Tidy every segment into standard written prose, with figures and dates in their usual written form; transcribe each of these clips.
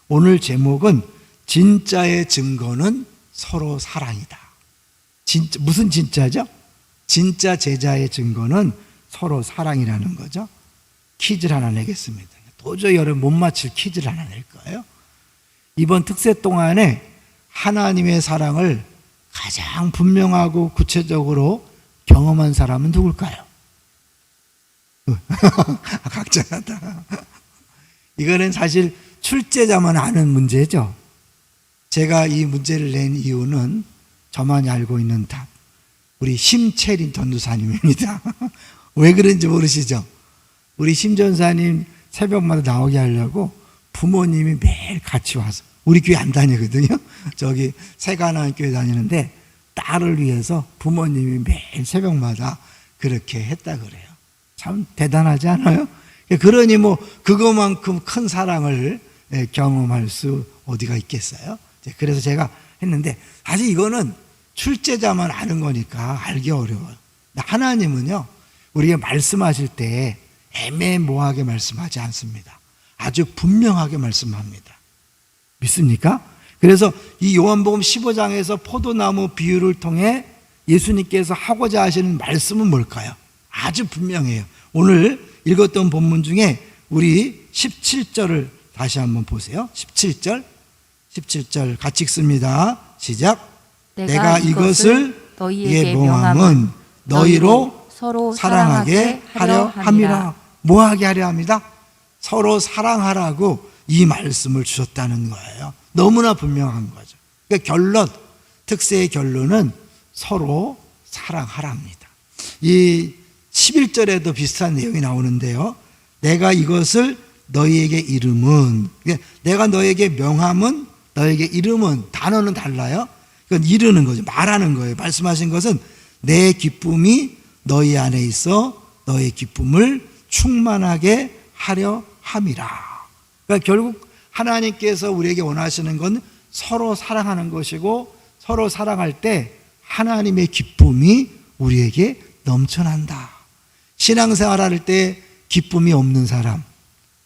오늘 제목은 진짜의 증거는 서로 사랑이다. 무슨 진짜죠? 진짜 제자의 증거는 서로 사랑이라는 거죠. 퀴즈를 하나 내겠습니다. 도저히 여러분 못 맞힐 퀴즈를 하나 낼 거예요. 이번 특세 동안에 하나님의 사랑을 가장 분명하고 구체적으로 경험한 사람은 누굴까요? 각자다. 이거는 사실 출제자만 아는 문제죠. 제가 이 문제를 낸 이유는 저만이 알고 있는 답. 우리 심채린 전도사님입니다. 왜 그런지 모르시죠? 우리 심 전사님 새벽마다 나오게 하려고 부모님이 매일 같이 와서, 우리 교회 안 다니거든요. 저기 세가나안 교회 다니는데 딸을 위해서 부모님이 매일 새벽마다 그렇게 했다 그래요. 참 대단하지 않아요? 그러니 뭐 그거만큼 큰 사랑을 경험할 수 어디가 있겠어요? 그래서 제가 했는데, 사실 이거는 출제자만 아는 거니까 알기 어려워요. 하나님은요, 우리가 말씀하실 때 애매모호하게 말씀하지 않습니다. 아주 분명하게 말씀합니다. 믿습니까? 그래서 이 요한복음 15장에서 포도나무 비유를 통해 예수님께서 하고자 하시는 말씀은 뭘까요? 아주 분명해요. 오늘 읽었던 본문 중에 우리 17절을 다시 한번 보세요. 17절 같이 읽습니다. 시작. 내가 이것을 너희에게 명함은 너희로 서로 사랑하게 하려 함이라. 뭐 하게 하려 합니다? 서로 사랑하라고 이 말씀을 주셨다는 거예요. 너무나 분명한 거죠. 그러니까 특세의 결론은 서로 사랑하랍니다. 이 11절에도 비슷한 내용이 나오는데요. 내가 이것을 너희에게 이름은, 내가 너희에게 명함은, 너희에게 이름은, 단어는 달라요. 그건 이르는 거죠. 말하는 거예요. 말씀하신 것은 내 기쁨이 너희 안에 있어 너의 기쁨을 충만하게 하려 함이라. 그러니까 결국 하나님께서 우리에게 원하시는 건 서로 사랑하는 것이고, 서로 사랑할 때 하나님의 기쁨이 우리에게 넘쳐난다. 신앙생활 할 때 기쁨이 없는 사람,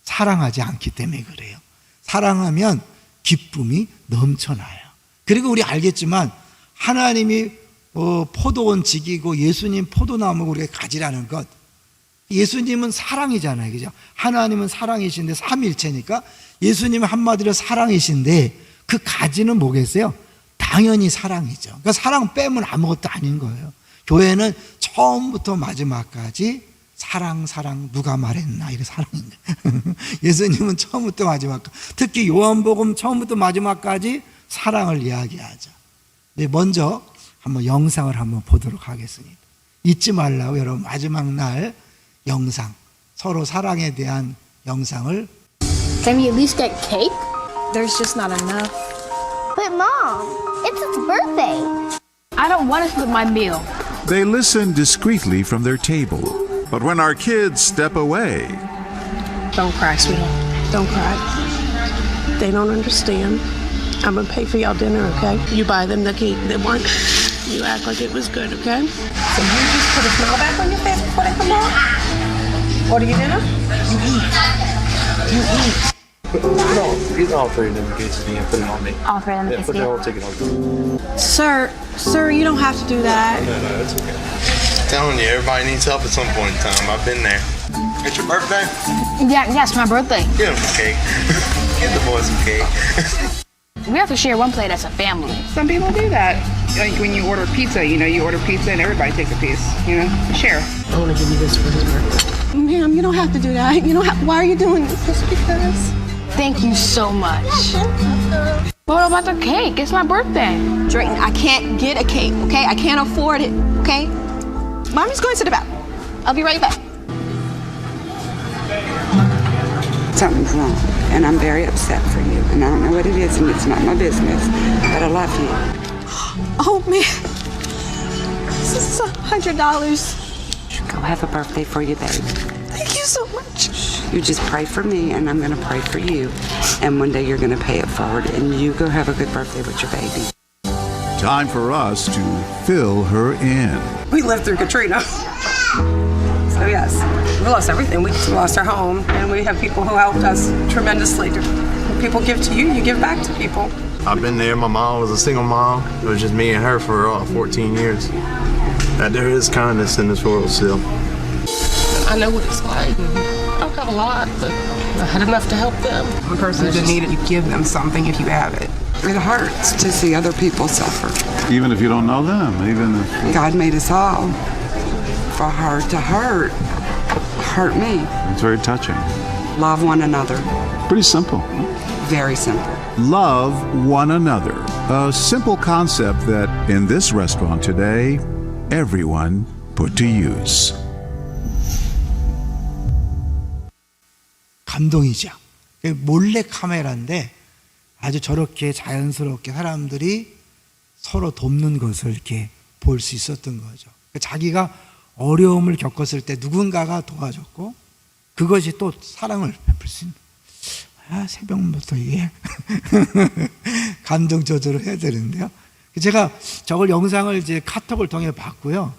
사랑하지 않기 때문에 그래요. 사랑하면 기쁨이 넘쳐나요. 그리고 우리 알겠지만 하나님이 포도원 지기고 예수님 포도나무 우리가 가지라는 것, 예수님은 사랑이잖아요. 그죠? 하나님은 사랑이신데 삼위일체니까 예수님은 한마디로 사랑이신데 그 가지는 뭐겠어요? 당연히 사랑이죠. 그러니까 사랑 빼면 아무것도 아닌 거예요. 교회는 처음부터 마지막까지 사랑 누가 말했나, 이게 사랑인데 예수님은 처음부터 마지막까지, 특히 요한복음 처음부터 마지막까지 사랑을 이야기하죠. 네, 먼저 한번 영상을 한번 보도록 하겠습니다. 잊지 말라고 여러분, 마지막 날 영상, 서로 사랑에 대한 영상을. Can we at least get cake? There's just not enough. But Mom, it's his birthday. I don't want to split my meal. They listen discreetly from their table. But when our kids step away, Don't cry, sweetie. Don't cry. They don't understand. I'm gonna pay for y'all dinner, okay? You buy them the cake they want. You act like it was good, okay? So you just put a smile back on your face before they come on? Order your dinner? You eat. You eat. No, he's offering them quesadilla and put it on me. Offer them Yeah, put the whole ticket on me. Sir, you don't have to do that. No, it's okay. Telling you, everybody needs help at some point in time. I've been there. It's your birthday? Yes, my birthday. Get them some cake. Get the boys some cake. We have to share one plate as a family. Some people do that. Like when you order pizza, you order pizza and everybody takes a piece, share. I wanna give you this for his birthday. Ma'am, you don't have to do that. Why are you doing this? Just because. Thank you so much. What about the cake? It's my birthday. Drayton, I can't get a cake, okay? I can't afford it, okay? Mommy's going to the bathroom. I'll be right back. Something's wrong, and I'm very upset for you, and I don't know what it is, and it's not my business, but I love you. Oh, man. This is $100. Go have a birthday for you, baby. Thank you so much. You just pray for me, and I'm gonna pray for you, and one day you're gonna pay it forward, and you go have a good birthday with your baby. time for us to fill her in. We lived through Katrina. So yes, we lost everything. We lost our home, and we have people who helped us tremendously people give to you, you give back to people. I've been there. My mom was a single mom. It was just me and her for 14 years. There is kindness in this world still. I know what it's like. I don't have a lot, but I had enough to help them. The person's in need, you give them something if you have it. It hurts to see other people suffer. Even if you don't know them, even if God made us all. For her to hurt me. it's very touching. Love one another. Pretty simple. Very simple. Love one another. A simple concept that in this restaurant today, everyone put to use. 감동이죠. 몰래 카메라인데 아주 저렇게 자연스럽게 사람들이 서로 돕는 것을 이렇게 볼 수 있었던 거죠. 자기가 어려움을 겪었을 때 누군가가 도와줬고 그것이 또 사랑을 베풀 수 있는. 새벽부터 이게 감정 조절을 해야 되는데요. 제가 저걸 영상을 이제 카톡을 통해 봤고요.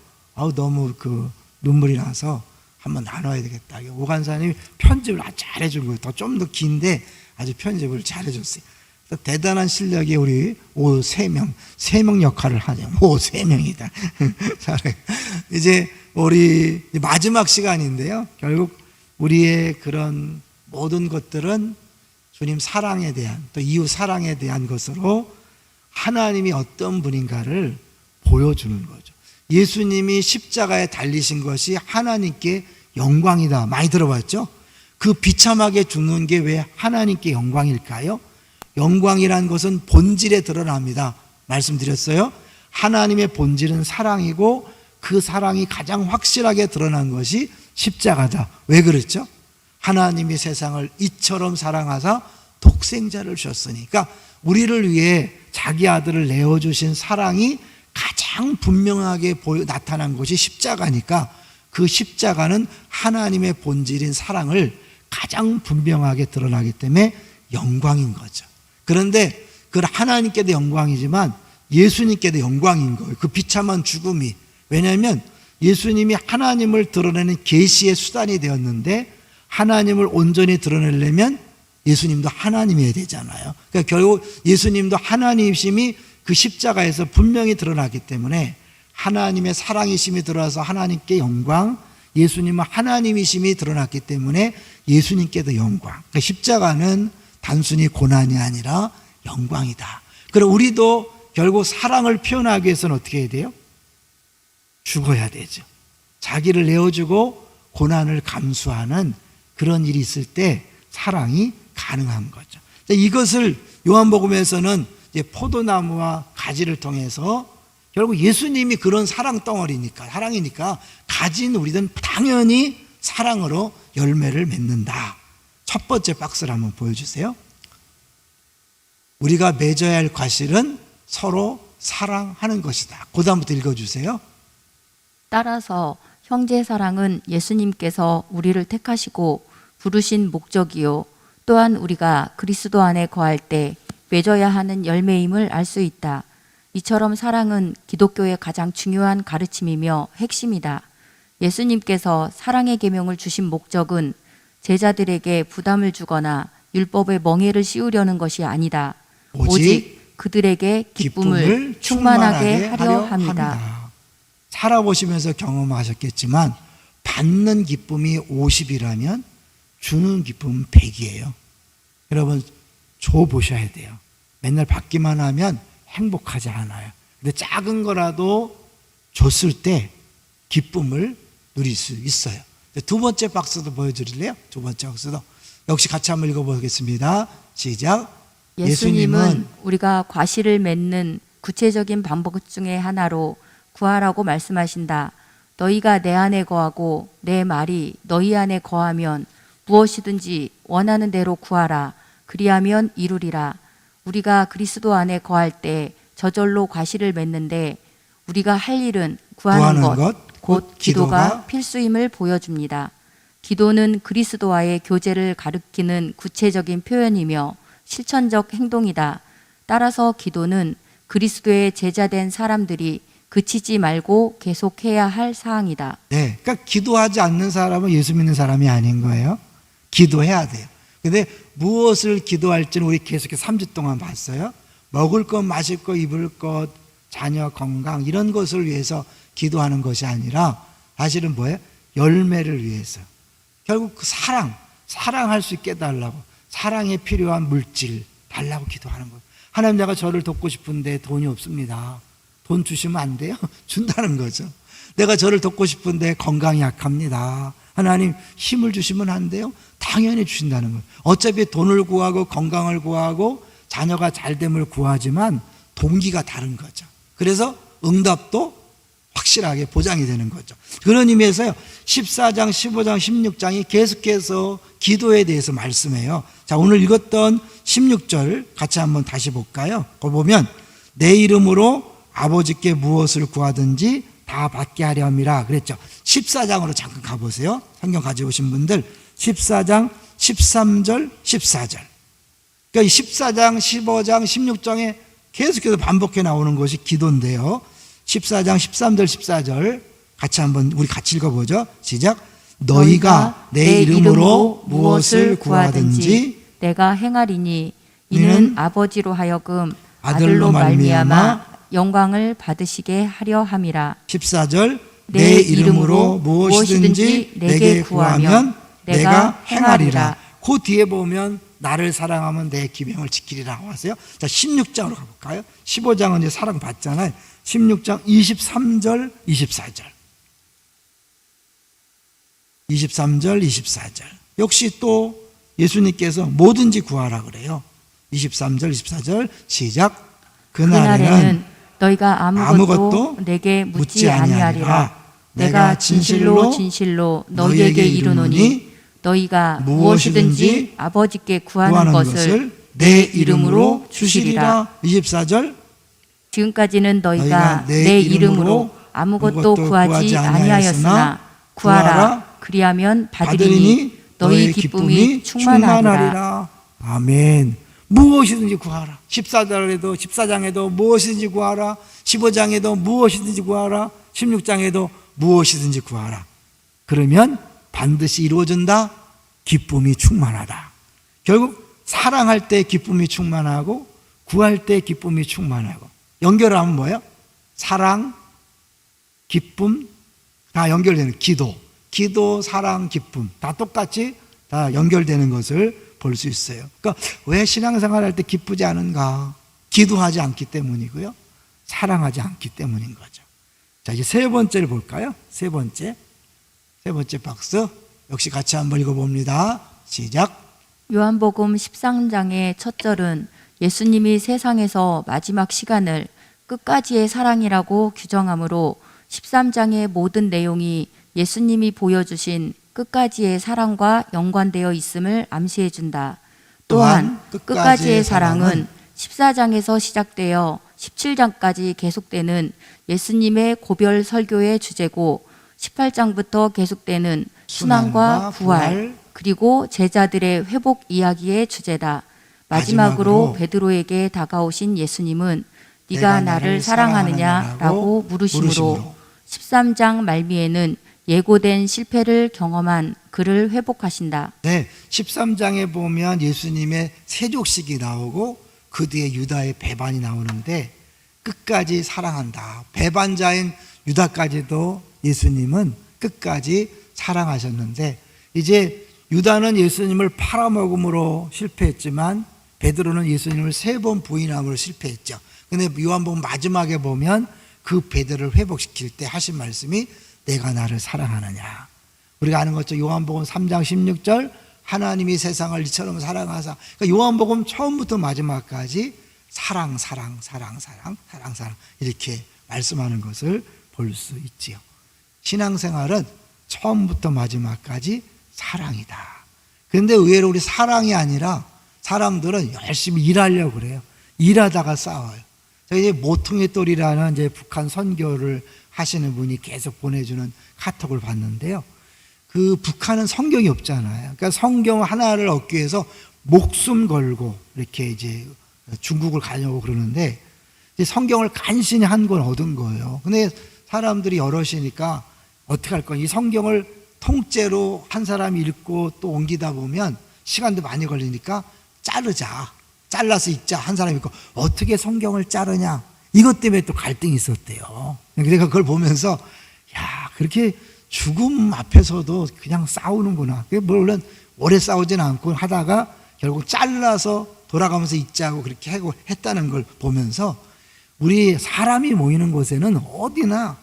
너무 눈물이 나서 한번 나눠야 되겠다. 오간사님이 편집을 아주 잘해준 거예요. 좀 더 긴데 아주 편집을 잘해줬어요. 대단한 실력이 우리 세 명 역할을 하죠. 세 명이다. 잘해. 이제 우리 마지막 시간인데요. 결국 우리의 그런 모든 것들은 주님 사랑에 대한 또 이웃 사랑에 대한 것으로 하나님이 어떤 분인가를 보여주는 거죠. 예수님이 십자가에 달리신 것이 하나님께 영광이다. 많이 들어봤죠? 그 비참하게 죽는 게 왜 하나님께 영광일까요? 영광이란 것은 본질에 드러납니다. 말씀드렸어요. 하나님의 본질은 사랑이고 그 사랑이 가장 확실하게 드러난 것이 십자가다. 왜 그랬죠? 하나님이 세상을 이처럼 사랑하사 독생자를 주셨으니까 우리를 위해 자기 아들을 내어주신 사랑이 가장 분명하게 나타난 것이 십자가니까 그 십자가는 하나님의 본질인 사랑을 가장 분명하게 드러나기 때문에 영광인 거죠. 그런데 그 하나님께도 영광이지만 예수님께도 영광인 거예요. 그 비참한 죽음이. 왜냐하면 예수님이 하나님을 드러내는 계시의 수단이 되었는데 하나님을 온전히 드러내려면 예수님도 하나님이어야 되잖아요. 그러니까 결국 예수님도 하나님이심이 그 십자가에서 분명히 드러나기 때문에 하나님의 사랑이심이 들어와서 하나님께 영광, 예수님은 하나님이심이 드러났기 때문에 예수님께도 영광. 그러니까 십자가는 단순히 고난이 아니라 영광이다. 그럼 우리도 결국 사랑을 표현하기 위해서는 어떻게 해야 돼요? 죽어야 되죠. 자기를 내어주고 고난을 감수하는 그런 일이 있을 때 사랑이 가능한 거죠. 이것을 요한복음에서는 이제 포도나무와 가지를 통해서 결국 예수님이 그런 사랑 덩어리니까, 사랑이니까 가진 우리는 당연히 사랑으로 열매를 맺는다. 첫 번째 박스를 한번 보여주세요. 우리가 맺어야 할 과실은 서로 사랑하는 것이다. 그 다음부터 읽어주세요. 따라서 형제 사랑은 예수님께서 우리를 택하시고 부르신 목적이요 또한 우리가 그리스도 안에 거할 때 맺어야 하는 열매임을 알 수 있다. 이처럼 사랑은 기독교의 가장 중요한 가르침이며 핵심이다. 예수님께서 사랑의 계명을 주신 목적은 제자들에게 부담을 주거나 율법의 멍에를 씌우려는 것이 아니다. 오직 그들에게 기쁨을 충만하게 하려 합니다. 살아보시면서 경험하셨겠지만 받는 기쁨이 50이라면 주는 기쁨은 100이에요. 여러분 줘보셔야 돼요. 맨날 받기만 하면 행복하지 않아요. 근데 작은 거라도 줬을 때 기쁨을 누릴 수 있어요. 두 번째 박스도 보여드릴래요? 두 번째 박스도 역시 같이 한번 읽어보겠습니다. 시작. 예수님은 우리가 과실을 맺는 구체적인 방법 중에 하나로 구하라고 말씀하신다. 너희가 내 안에 거하고 내 말이 너희 안에 거하면 무엇이든지 원하는 대로 구하라. 그리하면 이루리라. 우리가 그리스도 안에 거할 때 저절로 과실을 맺는데 우리가 할 일은 구하는 것, 곧 기도가 필수임을 보여줍니다. 기도는 그리스도와의 교제를 가리키는 구체적인 표현이며 실천적 행동이다. 따라서 기도는 그리스도의 제자된 사람들이 그치지 말고 계속해야 할 사항이다. 네, 그러니까 기도하지 않는 사람은 예수 믿는 사람이 아닌 거예요. 기도해야 돼요. 근데 무엇을 기도할지는 우리 계속해서 3주 동안 봤어요. 먹을 것, 마실 것, 입을 것, 자녀 건강 이런 것을 위해서 기도하는 것이 아니라 사실은 뭐예요? 열매를 위해서. 결국 그 사랑할 수 있게 해달라고, 사랑에 필요한 물질 달라고 기도하는 거예요. 하나님, 내가 저를 돕고 싶은데 돈이 없습니다. 돈 주시면 안 돼요? 준다는 거죠. 내가 저를 돕고 싶은데 건강이 약합니다. 하나님, 힘을 주시면 안 돼요? 당연히 주신다는 거예요. 어차피 돈을 구하고 건강을 구하고 자녀가 잘됨을 구하지만 동기가 다른 거죠. 그래서 응답도 확실하게 보장이 되는 거죠. 그런 의미에서요, 14장, 15장, 16장이 계속해서 기도에 대해서 말씀해요. 자, 오늘 읽었던 16절 같이 한번 다시 볼까요? 거기 보면 내 이름으로 아버지께 무엇을 구하든지 다 받게 하려 함이라 그랬죠. 14장으로 잠깐 가보세요. 성경 가지고 오신 분들 14장 13절 14절. 그러니까 이 14장 15장 16장에 계속해서 반복해 나오는 것이 기도인데요. 14장 13절 14절 같이 한번 우리 같이 읽어보죠. 시작. 너희가 내 이름으로 무엇을 구하든지 내가 행하리니 이는 아버지로 하여금 아들로 말미암아 영광을 받으시게 하려 함이라. 14절 내 이름으로 무엇이든지 내게 구하면 내가 행하리라. 그 뒤에 보면 나를 사랑하면 내 계명을 지키리라고 하세요. 자, 16장으로 가볼까요? 15장은 이제 사랑 받잖아요. 16장 23절 24절 23절 24절 역시 또 예수님께서 뭐든지 구하라 그래요. 23절 24절 시작. 그날에는 너희가 아무것도 내게 묻지 아니하리라. 내가 진실로 진실로 너희에게 이르노니 너희가 무엇이든지 아버지께 구하는 것을 내 이름으로 주시리라. 24절 지금까지는 너희가 내 이름으로 아무것도 구하지 아니하였으나 구하라. 그리하면 받으리니 너희 기쁨이 충만하리라. 아멘. 무엇이든지 구하라. 14장에도 무엇이든지 구하라. 15장에도 무엇이든지 구하라. 16장에도 무엇이든지 구하라. 그러면 반드시 이루어진다. 기쁨이 충만하다. 결국 사랑할 때 기쁨이 충만하고 구할 때 기쁨이 충만하고 연결하면 뭐예요? 사랑, 기쁨 다 연결되는 기도, 사랑, 기쁨 다 똑같이 다 연결되는 것을 볼 수 있어요. 그러니까 왜 신앙생활 할 때 기쁘지 않은가? 기도하지 않기 때문이고요. 사랑하지 않기 때문인 거죠. 자, 이제 세 번째를 볼까요? 세 번째 박스 역시 같이 한번 읽어봅니다. 시작. 요한복음 13장의 첫 절은 예수님이 세상에서 마지막 시간을 끝까지의 사랑이라고 규정하므로 13장의 모든 내용이 예수님이 보여주신 끝까지의 사랑과 연관되어 있음을 암시해 준다. 또한 끝까지의 사랑은 14장에서 시작되어 17장까지 계속되는 예수님의 고별 설교의 주제고 18장부터 계속되는 순환과 부활 그리고 제자들의 회복 이야기의 주제다. 마지막으로 베드로에게 다가오신 예수님은 네가 나를 사랑하느냐라고 물으심으로 13장 말미에는 예고된 실패를 경험한 그를 회복하신다. 네, 13장에 보면 예수님의 세족식이 나오고 그 뒤에 유다의 배반이 나오는데 끝까지 사랑한다. 배반자인 유다까지도 예수님은 끝까지 사랑하셨는데 이제 유다는 예수님을 팔아먹음으로 실패했지만 베드로는 예수님을 3번 부인함으로 실패했죠. 근데 요한복음 마지막에 보면 그 베드로를 회복시킬 때 하신 말씀이 내가 나를 사랑하느냐. 우리가 아는 것처럼 요한복음 3장 16절 하나님이 세상을 이처럼 사랑하사. 그러니까 요한복음 처음부터 마지막까지 사랑 이렇게 말씀하는 것을 볼 수 있지요. 신앙생활은 처음부터 마지막까지 사랑이다. 그런데 의외로 우리 사랑이 아니라 사람들은 열심히 일하려고 그래요. 일하다가 싸워요. 제가 이제 모퉁이 돌이라는 이제 북한 선교를 하시는 분이 계속 보내주는 카톡을 봤는데요. 그 북한은 성경이 없잖아요. 그러니까 성경 하나를 얻기 위해서 목숨 걸고 이렇게 이제 중국을 가려고 그러는데 이제 성경을 간신히 한 권 얻은 거예요. 근데 사람들이 여럿이니까 어떻게 할 거냐. 이 성경을 통째로 한 사람이 읽고 또 옮기다 보면 시간도 많이 걸리니까 자르자. 잘라서 읽자. 한 사람이 있고 어떻게 성경을 자르냐. 이것 때문에 또 갈등이 있었대요. 내가 그걸 보면서 야, 그렇게 죽음 앞에서도 그냥 싸우는구나. 물론 오래 싸우진 않고 하다가 결국 잘라서 돌아가면서 읽자고 그렇게 하고 했다는 걸 보면서 우리 사람이 모이는 곳에는 어디나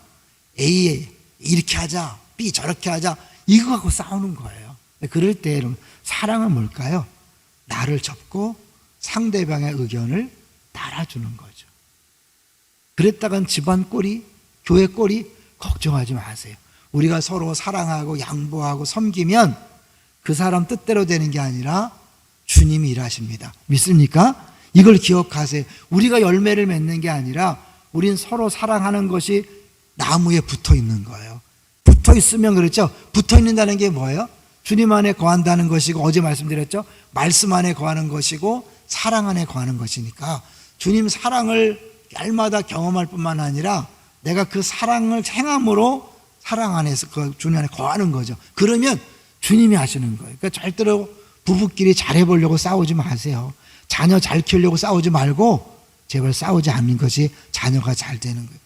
A 이렇게 하자, B 저렇게 하자 이거 갖고 싸우는 거예요. 그럴 때 사랑은 뭘까요? 나를 접고 상대방의 의견을 따라주는 거죠. 그랬다간 집안 꼴이, 교회 꼴이 걱정하지 마세요. 우리가 서로 사랑하고 양보하고 섬기면 그 사람 뜻대로 되는 게 아니라 주님이 일하십니다. 믿습니까? 이걸 기억하세요. 우리가 열매를 맺는 게 아니라 우린 서로 사랑하는 것이 나무에 붙어 있는 거예요. 붙어 있으면 그렇죠. 붙어 있는다는 게 뭐예요? 주님 안에 거한다는 것이고, 어제 말씀드렸죠. 말씀 안에 거하는 것이고 사랑 안에 거하는 것이니까 주님 사랑을 날마다 경험할 뿐만 아니라 내가 그 사랑을 행함으로 사랑 안에서 그 주님 안에 거하는 거죠. 그러면 주님이 하시는 거예요. 그러니까 절대로 부부끼리 잘해보려고 싸우지 마세요. 자녀 잘 키우려고 싸우지 말고 제발 싸우지 않는 것이 자녀가 잘 되는 거예요.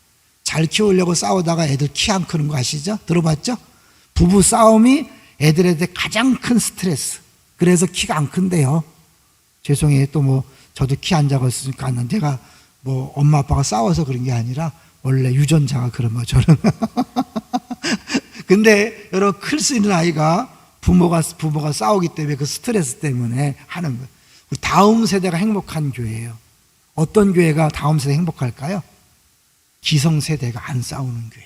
잘 키우려고 싸우다가 애들 키 안 크는 거 아시죠? 들어봤죠? 부부 싸움이 애들한테 가장 큰 스트레스. 그래서 키가 안 큰대요. 죄송해요. 또 뭐 저도 키 안 작았으니까 제가 뭐 엄마 아빠가 싸워서 그런 게 아니라 원래 유전자가 그런 거 저는. 근데 여러분 클 수 있는 아이가 부모가 싸우기 때문에 그 스트레스 때문에 하는 거예요. 우리 다음 세대가 행복한 교회예요. 어떤 교회가 다음 세대 행복할까요? 기성세대가 안 싸우는 교회.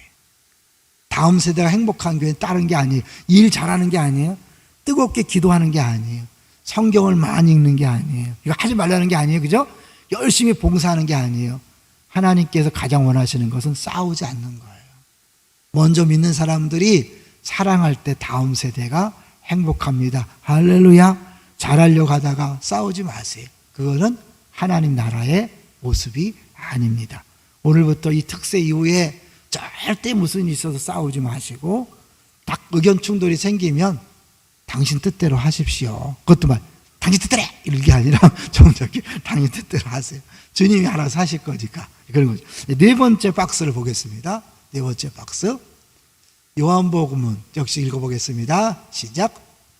다음 세대가 행복한 교회는 다른 게 아니에요. 일 잘하는 게 아니에요. 뜨겁게 기도하는 게 아니에요. 성경을 많이 읽는 게 아니에요. 이거 하지 말라는 게 아니에요. 그죠? 열심히 봉사하는 게 아니에요. 하나님께서 가장 원하시는 것은 싸우지 않는 거예요. 먼저 믿는 사람들이 사랑할 때 다음 세대가 행복합니다. 할렐루야. 잘하려고 하다가 싸우지 마세요. 그거는 하나님 나라의 모습이 아닙니다. 오늘부터 이 특세 이후에 절대 무슨 일이 있어서 싸우지 마시고 딱 의견 충돌이 생기면 당신 뜻대로 하십시오. 그것도 당신 뜻대로 이런 게 아니라 정적이 당신 뜻대로 하세요. 주님이 알아서 하실 거니까. 그런 거죠. 네 번째 박스를 보겠습니다. 네 번째 박스. 요한복음은 역시 읽어보겠습니다. 시작.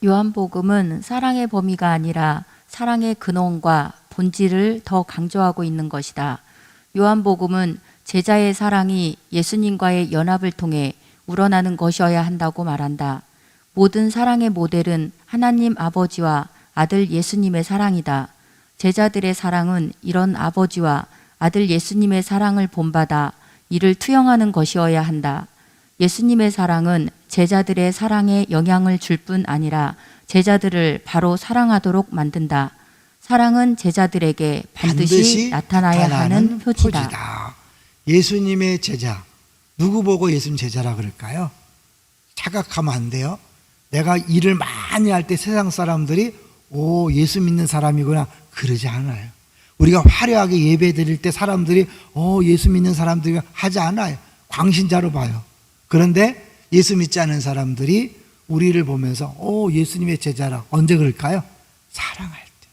요한복음은 사랑의 범위가 아니라 사랑의 근원과 본질을 더 강조하고 있는 것이다. 요한복음은 제자의 사랑이 예수님과의 연합을 통해 우러나는 것이어야 한다고 말한다. 모든 사랑의 모델은 하나님 아버지와 아들 예수님의 사랑이다. 제자들의 사랑은 이런 아버지와 아들 예수님의 사랑을 본받아 이를 투영하는 것이어야 한다. 예수님의 사랑은 제자들의 사랑에 영향을 줄 뿐 아니라 제자들을 바로 사랑하도록 만든다. 사랑은 제자들에게 반드시 나타나야 하는 표지다. 예수님의 제자. 누구 보고 예수님 제자라 그럴까요? 착각하면 안 돼요. 내가 일을 많이 할 때 세상 사람들이 오, 예수 믿는 사람이구나 그러지 않아요. 우리가 화려하게 예배 드릴 때 사람들이 예수 믿는 사람들이 하지 않아요. 광신자로 봐요. 그런데 예수 믿지 않은 사람들이 우리를 보면서 예수님의 제자라. 언제 그럴까요? 사랑할 때.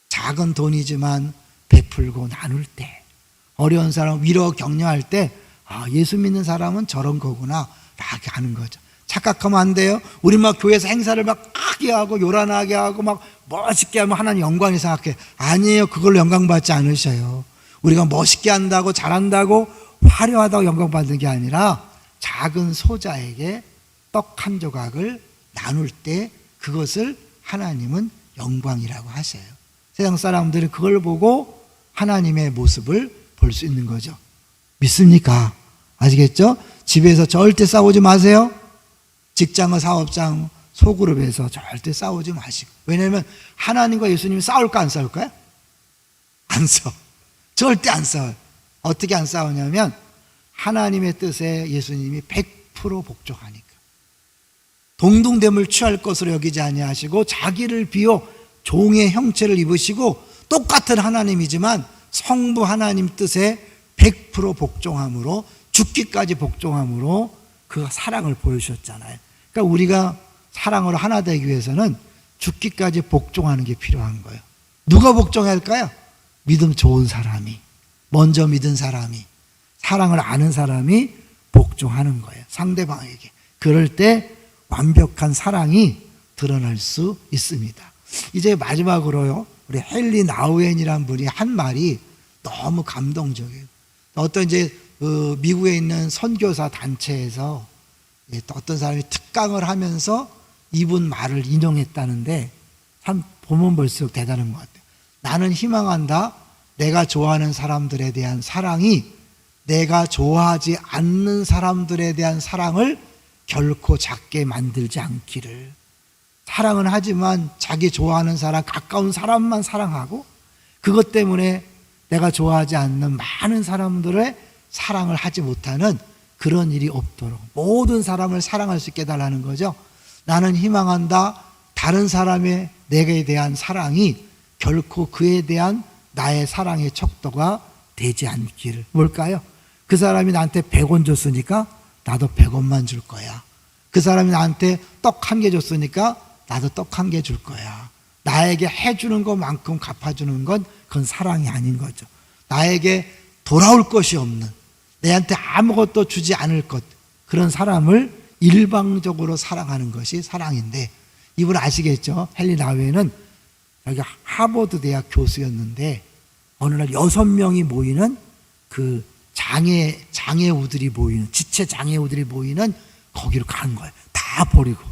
작은 돈이지만 베풀고 나눌 때. 어려운 사람 위로 격려할 때 예수 믿는 사람은 저런 거구나 라고 하는 거죠. 착각하면 안 돼요. 우리 막 교회에서 행사를 막 크게 하고 요란하게 하고 막 멋있게 하면 하나님 영광이 생각해. 아니에요. 그걸로 영광 받지 않으셔요. 우리가 멋있게 한다고 잘한다고 화려하다고 영광 받는 게 아니라 작은 소자에게 떡 한 조각을 나눌 때 그것을 하나님은 영광이라고 하세요. 세상 사람들은 그걸 보고 하나님의 모습을 볼 수 있는 거죠. 믿습니까? 아시겠죠? 집에서 절대 싸우지 마세요. 직장과 사업장, 소그룹에서 절대 싸우지 마시고. 왜냐하면 하나님과 예수님이 싸울까 안 싸울까요? 안 싸워. 절대 안 싸워요. 어떻게 안 싸우냐면 하나님의 뜻에 예수님이 100% 복종하니까. 동등됨을 취할 것으로 여기지 아니하시고 자기를 비워 종의 형체를 입으시고 똑같은 하나님이지만 성부 하나님 뜻에 100% 복종함으로 죽기까지 복종함으로 그 사랑을 보여주셨잖아요. 그러니까 우리가 사랑으로 하나 되기 위해서는 죽기까지 복종하는 게 필요한 거예요. 누가 복종해야 할까요? 믿음 좋은 사람이, 먼저 믿은 사람이, 사랑을 아는 사람이 복종하는 거예요. 상대방에게. 그럴 때 완벽한 사랑이 드러날 수 있습니다. 이제 마지막으로요, 우리 헨리 나우엔이라는 분이 한 말이 너무 감동적이에요. 어떤 이제 미국에 있는 선교사 단체에서 어떤 사람이 특강을 하면서 이분 말을 인용했다는데 참 보면 볼수록 대단한 것 같아요. 나는 희망한다. 내가 좋아하는 사람들에 대한 사랑이 내가 좋아하지 않는 사람들에 대한 사랑을 결코 작게 만들지 않기를. 사랑은 하지만 자기 좋아하는 사람, 가까운 사람만 사랑하고 그것 때문에 내가 좋아하지 않는 많은 사람들의 사랑을 하지 못하는 그런 일이 없도록 모든 사람을 사랑할 수 있게 해달라는 거죠. 나는 희망한다. 다른 사람의 내게 대한 사랑이 결코 그에 대한 나의 사랑의 척도가 되지 않기를. 뭘까요? 그 사람이 나한테 100원 줬으니까 나도 100원만 줄 거야. 그 사람이 나한테 떡 1개 줬으니까 나도 떡 1개 줄 거야. 나에게 해주는 것만큼 갚아주는 건 그건 사랑이 아닌 거죠. 나에게 돌아올 것이 없는, 내한테 아무것도 주지 않을 것, 그런 사람을 일방적으로 사랑하는 것이 사랑인데, 이분 아시겠죠? 헨리 나우엔은 여기 하버드 대학 교수였는데 어느 날 6명이 모이는 그 장애우들이 모이는, 지체 장애우들이 모이는 거기로 간 거예요. 다 버리고.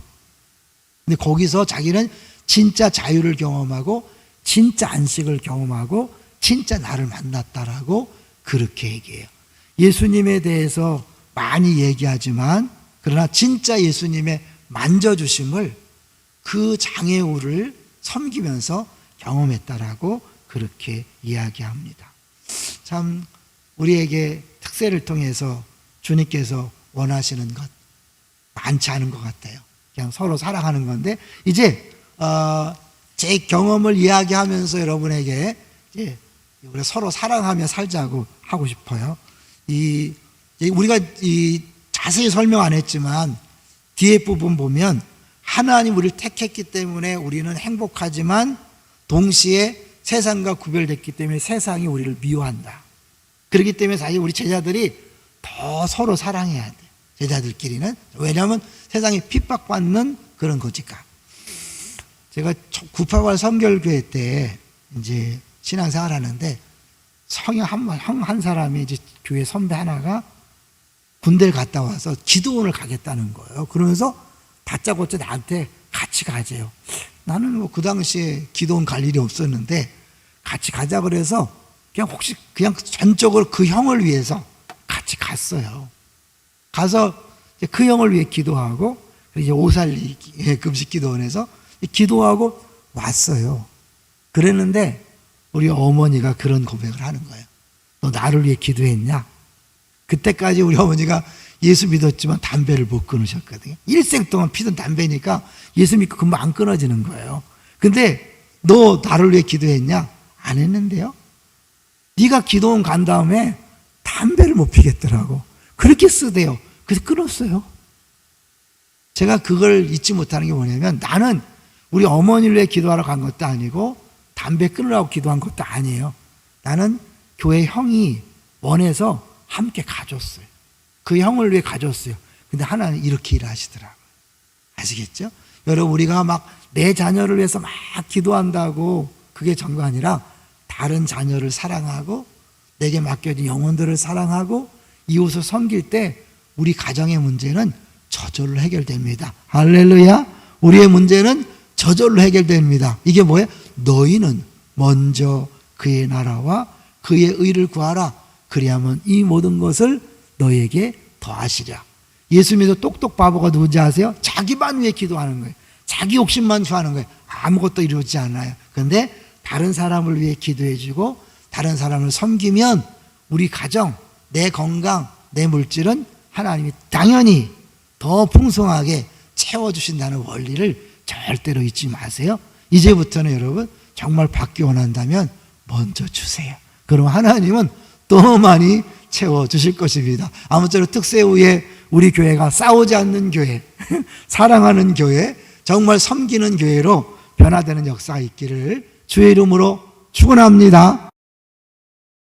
근데 거기서 자기는 진짜 자유를 경험하고 진짜 안식을 경험하고 진짜 나를 만났다라고 그렇게 얘기해요. 예수님에 대해서 많이 얘기하지만 그러나 진짜 예수님의 만져주심을 그 장애우를 섬기면서 경험했다라고 그렇게 이야기합니다. 참 우리에게 특세를 통해서 주님께서 원하시는 것 많지 않은 것 같아요. 그냥 서로 사랑하는 건데, 이제 제 경험을 이야기하면서 여러분에게 이제 우리 서로 사랑하며 살자고 하고 싶어요. 우리가 자세히 설명 안 했지만 뒤에 부분 보면 하나님 우리를 택했기 때문에 우리는 행복하지만 동시에 세상과 구별됐기 때문에 세상이 우리를 미워한다. 그렇기 때문에 사실 우리 제자들이 더 서로 사랑해야 돼. 제자들끼리는. 왜냐하면 세상에 핍박받는 그런 거니까. 제가 988 성결교회 때 이제 신앙생활 하는데 성형 한 사람이 이제 교회 선배 하나가 군대를 갔다 와서 기도원을 가겠다는 거예요. 그러면서 다짜고짜 나한테 같이 가재요. 나는 뭐 그 당시에 기도원 갈 일이 없었는데 같이 가자 그래서 그냥 전적으로 그 형을 위해서 같이 갔어요. 가서 그 형을 위해 기도하고 이제 오살리 금식 기도원에서 기도하고 왔어요. 그랬는데 우리 어머니가 그런 고백을 하는 거예요. 너 나를 위해 기도했냐? 그때까지 우리 어머니가 예수 믿었지만 담배를 못 끊으셨거든요. 일생 동안 피던 담배니까 예수 믿고 금방 안 끊어지는 거예요. 근데 너 나를 위해 기도했냐? 안 했는데요. 네가 기도원 간 다음에 담배를 못 피겠더라고. 그렇게 쓰대요. 그래서 끊었어요. 제가 그걸 잊지 못하는 게 뭐냐면 나는 우리 어머니를 위해 기도하러 간 것도 아니고 담배 끊으라고 기도한 것도 아니에요. 나는 교회 형이 원해서 함께 가줬어요. 그 형을 위해 가줬어요. 근데 하나는 이렇게 일하시더라고요. 아시겠죠? 여러분 우리가 막 내 자녀를 위해서 막 기도한다고 그게 전부가 아니라 다른 자녀를 사랑하고 내게 맡겨진 영혼들을 사랑하고 이웃을 섬길 때 우리 가정의 문제는 저절로 해결됩니다. 할렐루야. 우리의 문제는 저절로 해결됩니다. 이게 뭐예요? 너희는 먼저 그의 나라와 그의 의를 구하라. 그리하면 이 모든 것을 너희에게 더하시랴. 예수 믿어 똑똑 바보가 누군지 아세요? 자기만 위해 기도하는 거예요. 자기 욕심만 구하는 거예요. 아무것도 이루지 않아요. 그런데 다른 사람을 위해 기도해주고 다른 사람을 섬기면 우리 가정, 내 건강, 내 물질은 하나님이 당연히 더 풍성하게 채워주신다는 원리를 절대로 잊지 마세요. 이제부터는 여러분 정말 받기 원한다면 먼저 주세요. 그럼 하나님은 더 많이 채워주실 것입니다. 아무쪼록 특세 후에 우리 교회가 싸우지 않는 교회, 사랑하는 교회, 정말 섬기는 교회로 변화되는 역사가 있기를 주의 이름으로 축원합니다.